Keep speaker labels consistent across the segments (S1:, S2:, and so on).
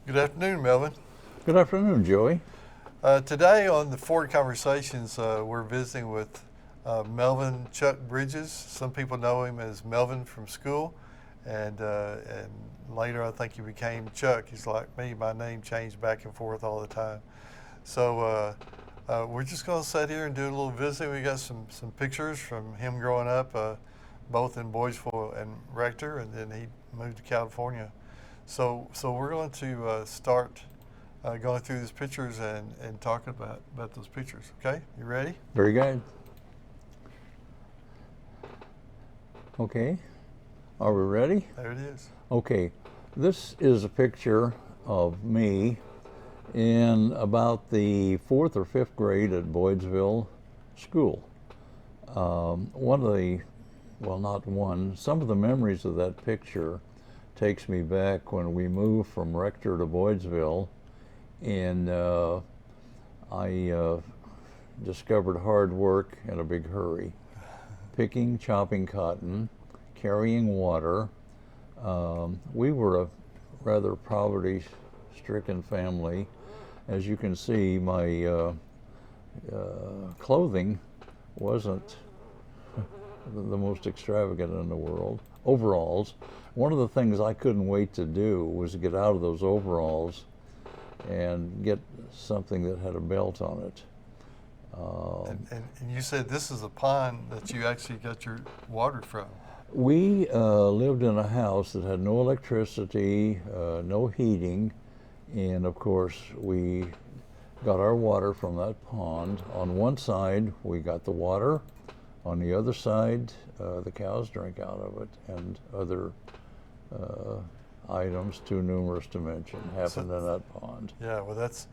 S1: Good afternoon, Melvin.
S2: Good afternoon, Joey.
S1: Today on the Ford Conversations, we're visiting with Melvin Chuck Bridges. Some people know him as Melvin from school, and later I think he became Chuck. He's like me; my name changed back and forth all the time. So we're just going to sit here and do a little visiting. We got some pictures from him growing up, both in Boydsville and Rector, and then he moved to California. So we're going to start going through these pictures and talking about those pictures. Okay, you ready?
S2: Very good. Okay, are we ready?
S1: There it is.
S2: Okay, this is a picture of me in about the 4th or 5th grade at Boydsville School. Some of the memories of that picture takes me back when we moved from Rector to Boydsville, and I discovered hard work in a big hurry. Picking, chopping cotton, carrying water. We were a rather poverty-stricken family. As you can see, my clothing wasn't the most extravagant in the world. Overalls. One of the things I couldn't wait to do was get out of those overalls and get something that had a belt on it.
S1: And you said this is a pond that you actually got your water from.
S2: We lived in a house that had no electricity, no heating, and of course we got our water from that pond. On one side we got the water, on the other side the cows drank out of it, and other items too numerous to mention happened in that pond.
S1: Yeah, well that's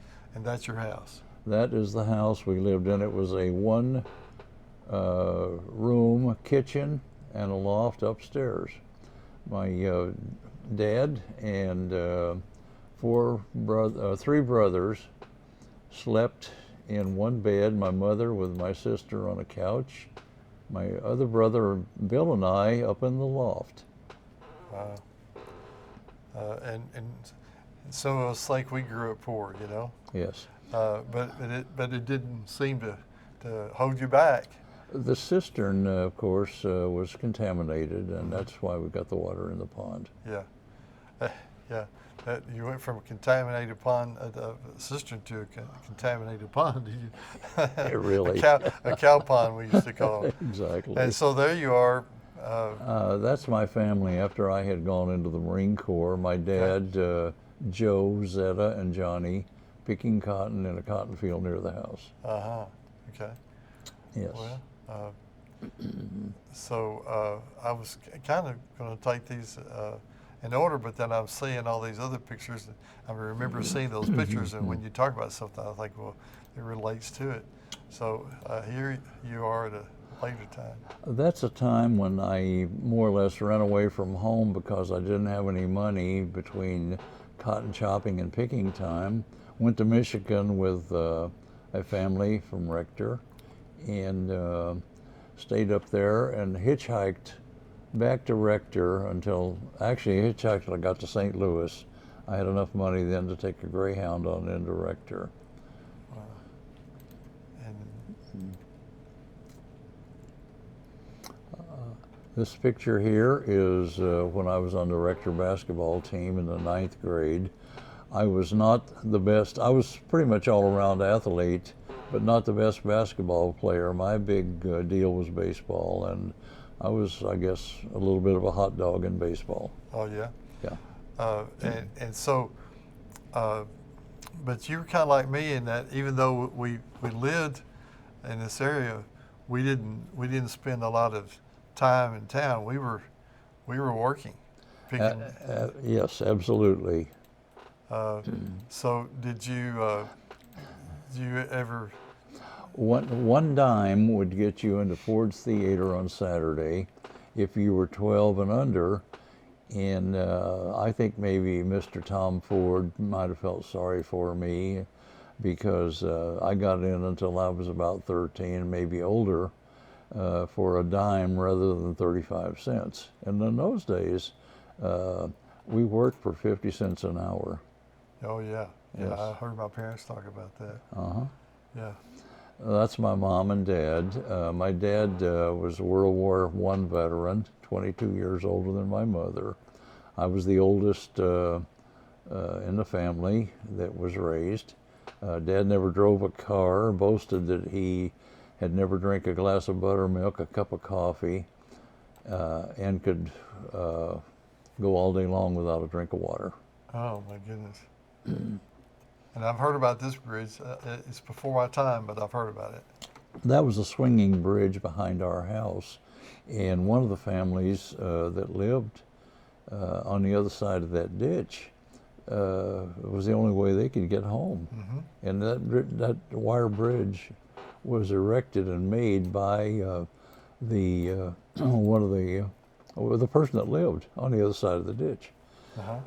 S1: your house.
S2: That is the house we lived in. It was a one room kitchen and a loft upstairs. My dad and three brothers slept in one bed, my mother with my sister on a couch, my other brother Bill and I up in the loft.
S1: Wow. And so it's like we grew up poor, you know?
S2: Yes.
S1: But it didn't seem to hold you back.
S2: The cistern, of course, was contaminated, and that's why we got the water in the pond.
S1: Yeah. Yeah. You went from a contaminated pond, a cistern, to a contaminated pond.
S2: Really?
S1: A cow pond, we used to call it.
S2: Exactly.
S1: And so there you are.
S2: That's my family after I had gone into the Marine Corps. My dad, Joe, Zetta, and Johnny picking cotton in a cotton field near the house.
S1: Uh-huh. Okay.
S2: Yes.
S1: Well, so I was kind of going to take these in order, but then I'm seeing all these other pictures. I remember seeing those pictures, and when you talk about something, I think, well, it relates to it. So here you are at a later time.
S2: That's a time when I more or less ran away from home because I didn't have any money between cotton chopping and picking time. Went to Michigan with a family from Rector, and stayed up there and hitchhiked back to Rector until, actually hitchhiked till I got to St. Louis. I had enough money then to take a Greyhound on into Rector. This picture here is when I was on the Rector basketball team in the 9th grade. I was not the best. I was pretty much all-around athlete, but not the best basketball player. My big deal was baseball, and I was, I guess, a little bit of a hot dog in baseball.
S1: Oh, yeah?
S2: Yeah.
S1: And so, but you were kind of like me in that even though we lived in this area, we didn't spend a lot of time in town. We were working. Picking.
S2: Yes, absolutely.
S1: So did you ever?
S2: One dime would get you into Ford's Theater on Saturday if you were 12 and under, and I think maybe Mr. Tom Ford might have felt sorry for me because I got in until I was about 13, maybe older, for a dime rather than 35 cents. And in those days, we worked for 50 cents an hour.
S1: Oh yeah, yeah.
S2: Yes.
S1: I heard my parents talk about that.
S2: Uh-huh.
S1: Yeah.
S2: That's my mom and dad. My dad was a World War I veteran, 22 years older than my mother. I was the oldest in the family that was raised. Dad never drove a car, boasted that he had never drank a glass of buttermilk, a cup of coffee, and could go all day long without a drink of water.
S1: Oh my goodness. And I've heard about this bridge. It's before my time, but I've heard about it.
S2: That was a swinging bridge behind our house, and one of the families that lived on the other side of that ditch was the only way they could get home.
S1: Mm-hmm.
S2: And that wire bridge was erected and made by the one of the person that lived on the other side of the ditch.
S1: Uh-huh.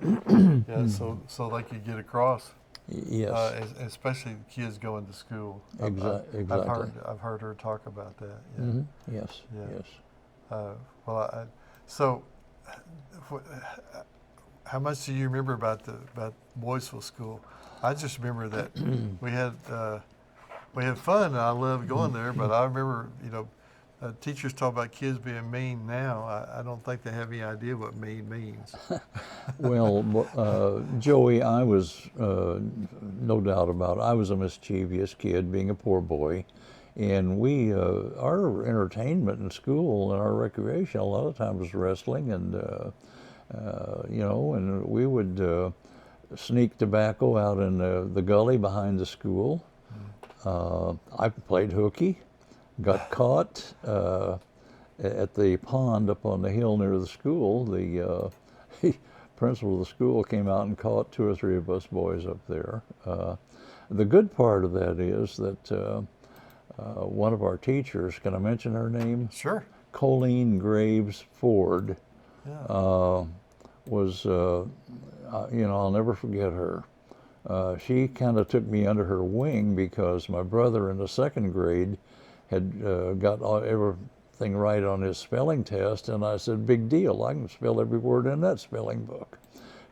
S1: Yeah, so they could get across.
S2: Yes,
S1: Especially the kids going to school.
S2: exactly.
S1: I've heard her talk about that. Yeah.
S2: Hmm. Yes,
S1: Yeah.
S2: yes.
S1: Well, so how much do you remember about Boydsville School? I just remember that we had fun. And I loved going there, but I remember teachers talk about kids being mean now. I don't think they have any idea what mean means.
S2: Well, Joey, I was, no doubt about it, I was a mischievous kid, being a poor boy. And our entertainment in school and our recreation a lot of times was wrestling and, and we would sneak tobacco out in the gully behind the school. I played hooky, got caught at the pond up on the hill near the school. The principal of the school came out and caught 2 or 3 of us boys up there. The good part of that is that one of our teachers, can I mention her name?
S1: Sure.
S2: Colleen Graves Ford,
S1: Yeah.
S2: was, I'll never forget her. She kind of took me under her wing because my brother in the 2nd grade had got everything right on his spelling test, and I said, big deal, I can spell every word in that spelling book.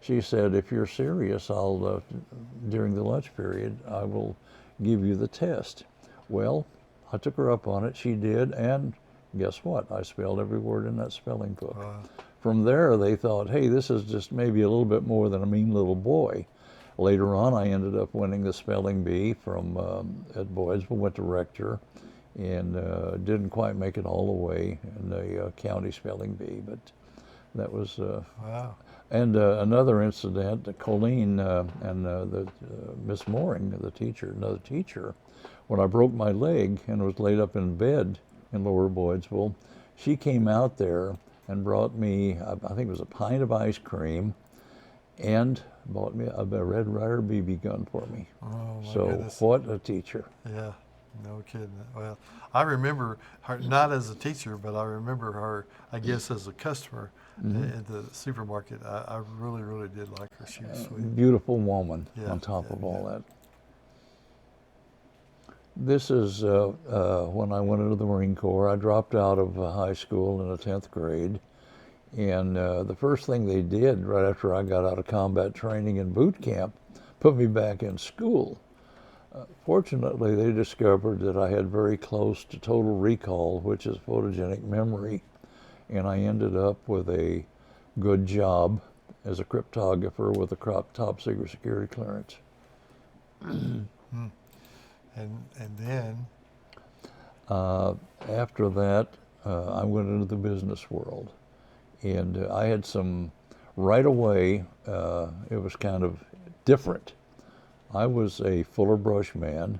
S2: She said, if you're serious, during the lunch period, I will give you the test. Well, I took her up on it, she did, and guess what? I spelled every word in that spelling book. From there, they thought, hey, this is just maybe a little bit more than a mean little boy. Later on, I ended up winning the spelling bee from at Boydsville, went to Rector, and didn't quite make it all the way in the county spelling bee, but that was.
S1: Wow.
S2: And another incident, Colleen and Miss Mooring, another teacher, when I broke my leg and was laid up in bed in Lower Boydsville, she came out there and brought me, I think it was a pint of ice cream, and bought me a Red Ryder BB gun for me.
S1: Oh my
S2: So
S1: goodness.
S2: what a teacher.
S1: Yeah, no kidding. Well, I remember her, not as a teacher, but I remember her, I guess, as a customer at the supermarket. I really, really did like her. She was sweet.
S2: Beautiful woman
S1: Yeah,
S2: on top
S1: yeah,
S2: of all
S1: yeah.
S2: that. This is when I went into the Marine Corps. I dropped out of high school in the 10th grade. And the first thing they did right after I got out of combat training and boot camp, put me back in school. Fortunately, they discovered that I had very close to total recall, which is photogenic memory. And I ended up with a good job as a cryptographer with a top secret security clearance.
S1: And then,
S2: After that, I went into the business world. And I had right away, it was kind of different. I was a fuller brush man.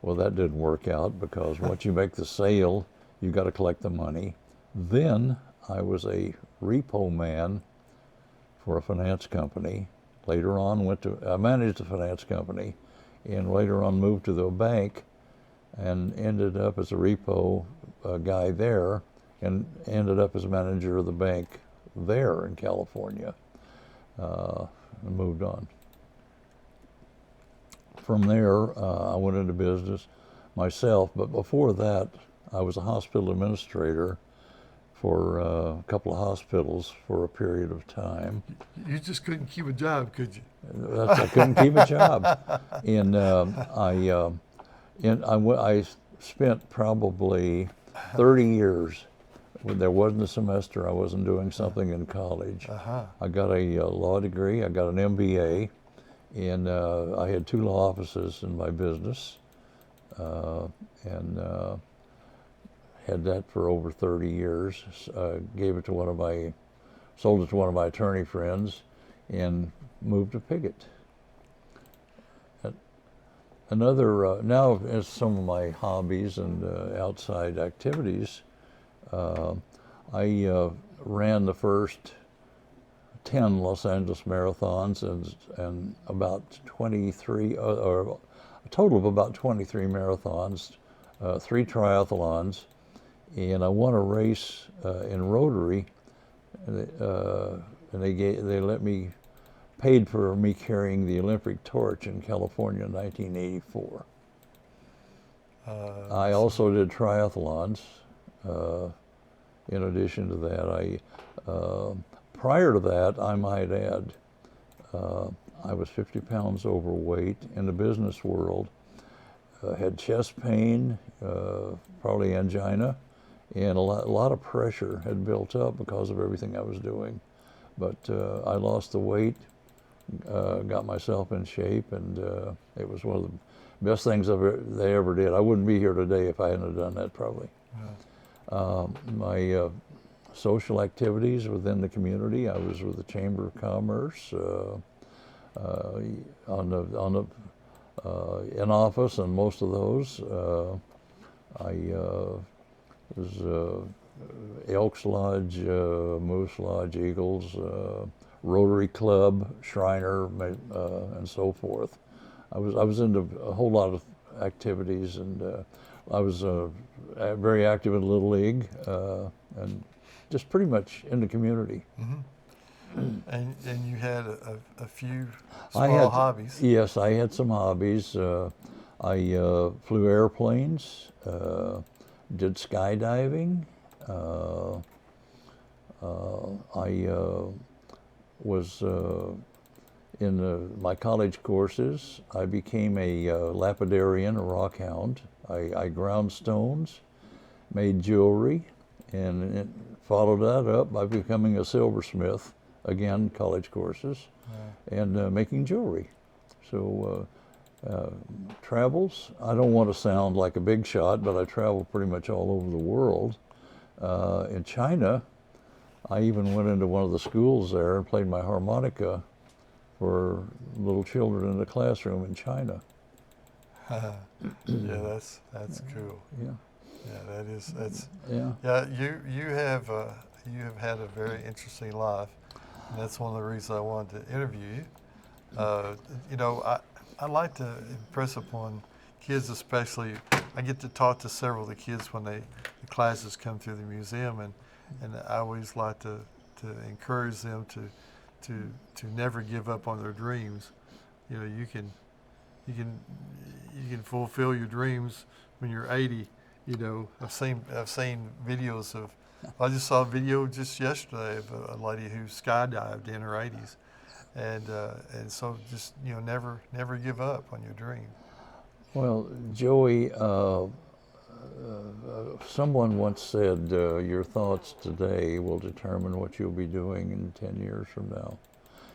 S2: Well, that didn't work out because once you make the sale, you got to collect the money. Then I was a repo man for a finance company. Later on, I managed a finance company, and later on moved to the bank and ended up as a repo guy there, and ended up as manager of the bank there in California, and moved on. From there, I went into business myself, but before that, I was a hospital administrator for a couple of hospitals for a period of time.
S1: You just couldn't keep a job, could you?
S2: I couldn't keep a job, and I spent probably 30 years. When there wasn't a semester I wasn't doing something in college. I got a law degree. I got an MBA, and I had 2 law offices in my business, and had that for over 30 years. Sold it to one of my attorney friends, and moved to Piggott. Now as some of my hobbies and outside activities, I ran the first 10 Los Angeles marathons and about 23, or a total of about 23 marathons, 3 triathlons, and I won a race in Rotary, and they let me, paid for me carrying the Olympic torch in California in 1984. I also did triathlons. In addition to that, prior to that, I might add, I was 50 pounds overweight in the business world, had chest pain, probably angina, and a lot of pressure had built up because of everything I was doing. But I lost the weight, got myself in shape, and it was one of the best things they ever did. I wouldn't be here today if I hadn't have done that, probably. My social activities within the community, I was with the Chamber of Commerce in office, and most of those. I was Elks Lodge, Moose Lodge, Eagles, Rotary Club, Shriner, and so forth. I was into a whole lot of activities, and I was very active in Little League, and just pretty much in the community.
S1: And you had a few small hobbies.
S2: Yes, I had some hobbies. I flew airplanes, did skydiving. I was in my college courses. I became a lapidarian, a rock hound. I ground stones, made jewelry, and followed that up by becoming a silversmith, again, college courses, and making jewelry. So travels, I don't want to sound like a big shot, but I travel pretty much all over the world. In China, I even went into one of the schools there and played my harmonica for little children in the classroom in China.
S1: Yeah, that's cool.
S2: Yeah.
S1: Yeah, that's.
S2: Yeah.
S1: Yeah, you have had a very interesting life, and that's one of the reasons I wanted to interview you. You know, I like to impress upon kids, especially. I get to talk to several of the kids when the classes come through the museum, and I always like to encourage them to never give up on their dreams. You know, you can fulfill your dreams when you're 80. You know, I've seen videos of. I just saw a video just yesterday of a lady who skydived in her 80s, and so just never give up on your dream.
S2: Well, Joey, someone once said, your thoughts today will determine what you'll be doing in 10 years from now.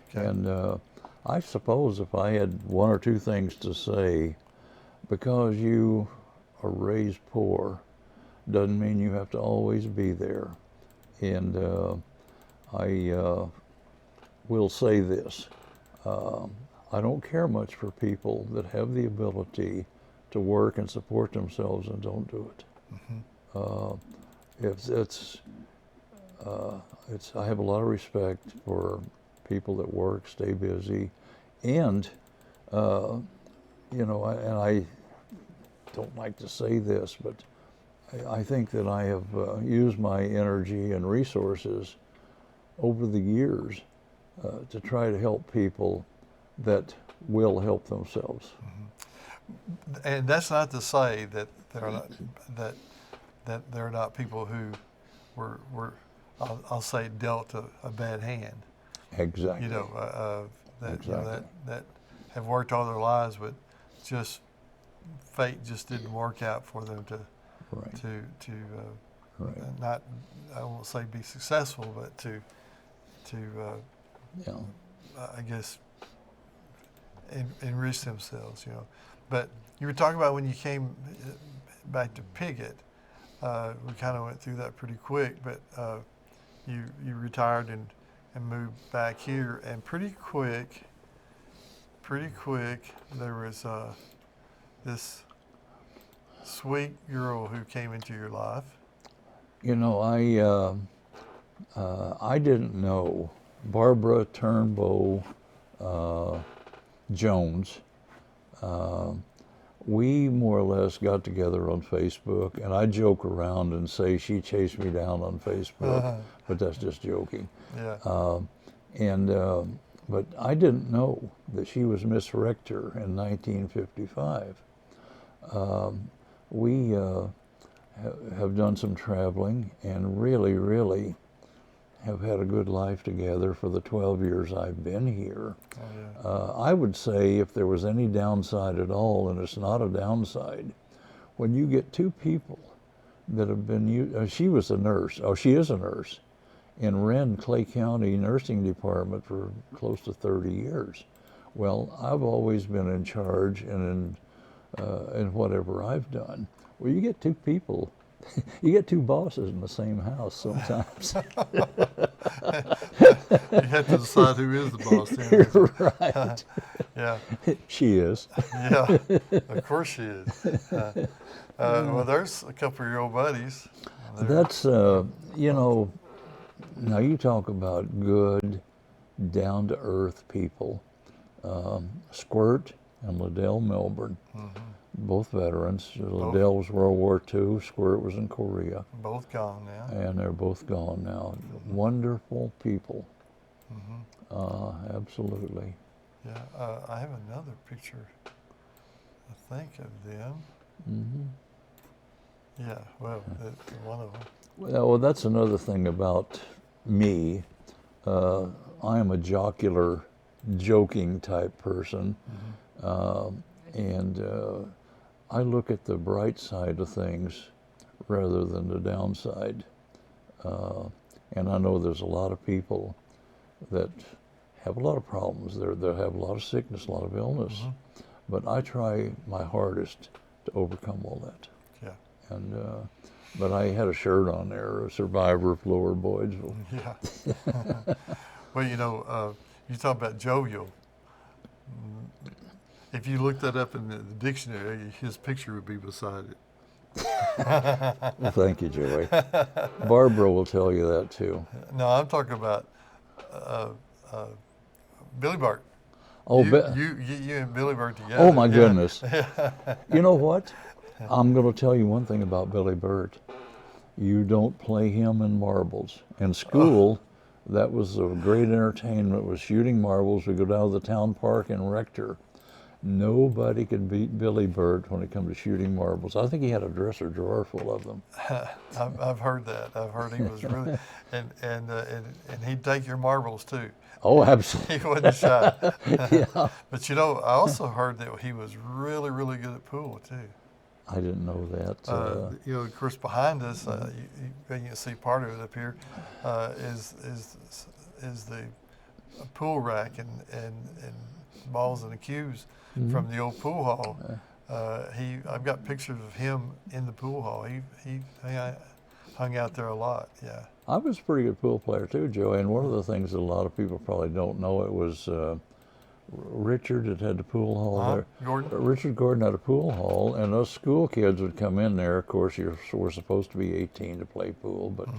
S2: Okay. And I suppose if I had one or two things to say, because you are raised poor doesn't mean you have to always be there. And I will say this, I don't care much for people that have the ability to work and support themselves and don't do it. I have a lot of respect for people that work, stay busy, and I don't like to say this, but I think that I have used my energy and resources over the years to try to help people that will help themselves.
S1: And that's not to say that there are not people who were I'll say dealt a bad hand.
S2: Exactly.
S1: You know, that,
S2: Exactly.
S1: you know, that have worked all their lives, but just fate just didn't work out for them to
S2: Right. Right.
S1: not, I won't say be successful, but to
S2: Yeah.
S1: I guess enrich themselves. You know, but you were talking about when you came back to Piggott. We kind of went through that pretty quick, but you retired and moved back here, and pretty quick there was this sweet girl who came into your life.
S2: You know, I didn't know Barbara Turnbo Jones. We more or less got together on Facebook, and I joke around and say she chased me down on Facebook, but that's just joking.
S1: Yeah.
S2: But I didn't know that she was Miss Rector in 1955. We have done some traveling and really have had a good life together for the 12 years I've been here.
S1: Oh, yeah.
S2: I would say if there was any downside at all, and it's not a downside, when you get two people that have been, she was a nurse, she is a nurse, in Wren, Clay County Nursing Department for close to 30 years. Well, I've always been in charge and in whatever I've done. Well, you get two people, you get two bosses in the same house sometimes.
S1: You have to decide who is the boss then.
S2: You're right.
S1: Yeah.
S2: She is.
S1: Yeah. Of course she is. Well, there's a couple of your old buddies.
S2: That's, you know, now you talk about good, down-to-earth people. Squirt and Liddell Melbourne, both veterans. Liddell was World War II, Squirt was in Korea.
S1: Both gone now.
S2: And they're both gone now. Wonderful people. Absolutely.
S1: Yeah. I have another picture, I think, of them. Yeah. Well, one of them.
S2: Well, that's another thing about me. I am a jocular, joking type person. And I look at the bright side of things rather than the downside. And I know there's a lot of people that have a lot of problems. They have a lot of sickness, a lot of illness. But I try my hardest to overcome all that.
S1: Yeah.
S2: And but I had a shirt on there, a survivor of Lower Boydsville.
S1: Yeah. Well, you know, you talk about jovial. If you look that up in the dictionary, his picture would be beside it.
S2: Well, thank you, Joey. Barbara will tell you that too.
S1: No, I'm talking about Billy Bart.
S2: Oh,
S1: you and Billy Bart together.
S2: oh my goodness. You know what? I'm going to tell you one thing about Billy Bart. You don't play him in marbles. In school, that was a great entertainment, was shooting marbles. We go down to the town park in Rector. Nobody could beat Billy Bart when it comes to shooting marbles. I think he had a dresser drawer full of them.
S1: I've heard that. I've heard he was really, and he'd take your marbles too.
S2: Oh, absolutely.
S1: He wasn't shy.
S2: Yeah.
S1: But you know, I also heard that he was really good at pool too.
S2: I didn't know that.
S1: You know, of course, behind us, you can see part of it up here, is the pool rack and balls and the cues from the old pool hall. I've got pictures of him in the pool hall. He hung out there a lot. Yeah.
S2: I was a pretty good pool player too, Joey. And one of the things that a lot of people probably don't know, it was Richard that had the pool hall there.
S1: Gordon?
S2: Richard Gordon had a pool hall, and us school kids would come in there. Of course, we're supposed to be 18 to play pool, but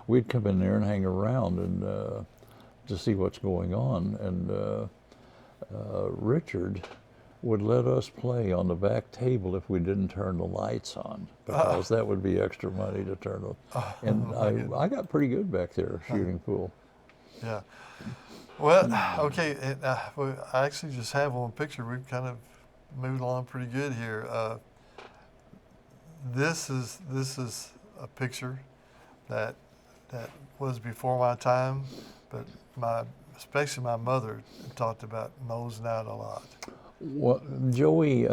S2: we'd come in there and hang around and to see what's going on. And Richard would let us play on the back table if we didn't turn the lights on, because that would be extra money to turn them. And I got pretty good back there shooting pool.
S1: Yeah. Well, okay. I actually just have one picture. We've kind of moved along pretty good here. This is a picture that that was before my time, but especially my mother talked about mosing out a lot.
S2: Well, Joey,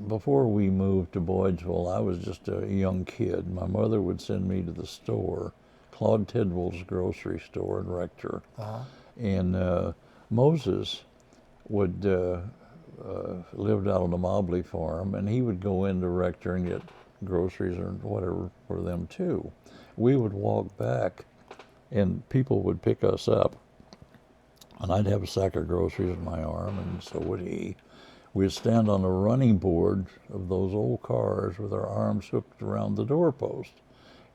S2: before we moved to Boydsville, I was just a young kid. My mother would send me to the store, Claude Tidwell's grocery store in Rector. And Moses would lived out on the Mobley farm, and he would go into Rector and get groceries or whatever for them too. We would walk back, and people would pick us up, and I'd have a sack of groceries in my arm, and so would he. We'd stand on the running board of those old cars with our arms hooked around the doorpost,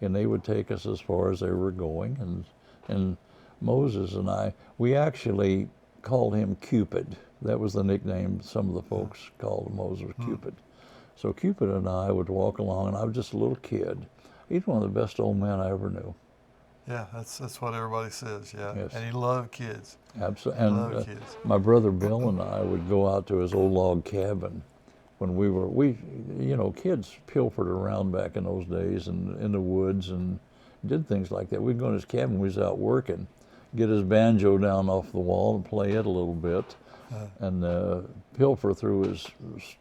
S2: and they would take us as far as they were going. And Moses and I, we actually called him Cupid. That was the nickname some of the folks called Moses, Cupid. So Cupid and I would walk along, and I was just a little kid. He's one of the best old men I ever knew.
S1: Yeah, that's what everybody says. Yeah,
S2: Yes.
S1: And he loved kids.
S2: Absolutely. And
S1: Loved kids.
S2: my brother Bill and I would go out to his old log cabin when kids pilfered around back in those days and in the woods and did things like that. We'd go to his cabin, we was out working, get his banjo down off the wall and play it a little bit, and pilfer through his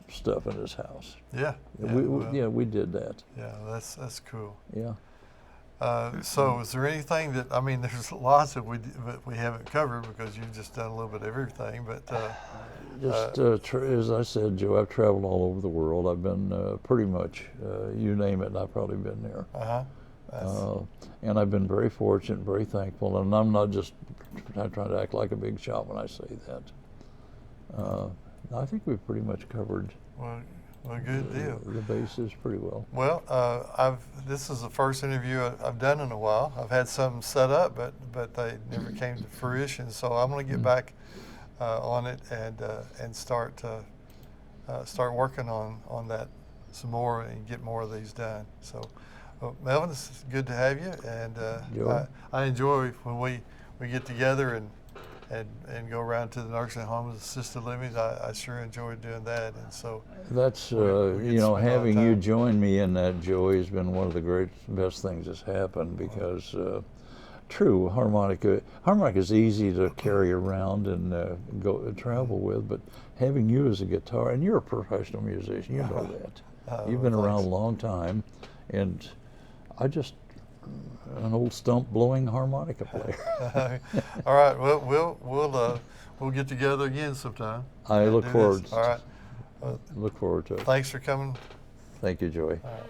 S2: stuff in his house.
S1: Yeah.
S2: We did that.
S1: Yeah, that's cool.
S2: Yeah.
S1: So is there anything that, I mean, there's lots that we haven't covered because you've just done a little bit of everything, but
S2: as I said, Joe, I've traveled all over the world. I've been pretty much, you name it, I've probably been there. And I've been very fortunate, very thankful, and I'm not trying to act like a big shot when I say that. I think we've pretty much covered
S1: well, good deal.
S2: The bases pretty well.
S1: Well, this is the first interview I've done in a while. I've had some set up, but they never came to fruition. So I'm going to get back on it and start working on that some more and get more of these done. So, Melvin, it's good to have you, and I enjoy when we get together and go around to the nursing homes, assisted living. I sure enjoy doing that, and so
S2: that's having you join me in that, Joey, has been one of the best things that's happened because true, harmonica is easy to carry around and go travel with, but having you as a guitar, and you're a professional musician, you know that. You've been around a long time, and an old stump blowing harmonica player.
S1: All right, well, we'll get together again sometime.
S2: I look forward.
S1: All right.
S2: Look forward to it.
S1: Thanks for coming.
S2: Thank you, Joey.
S1: All right.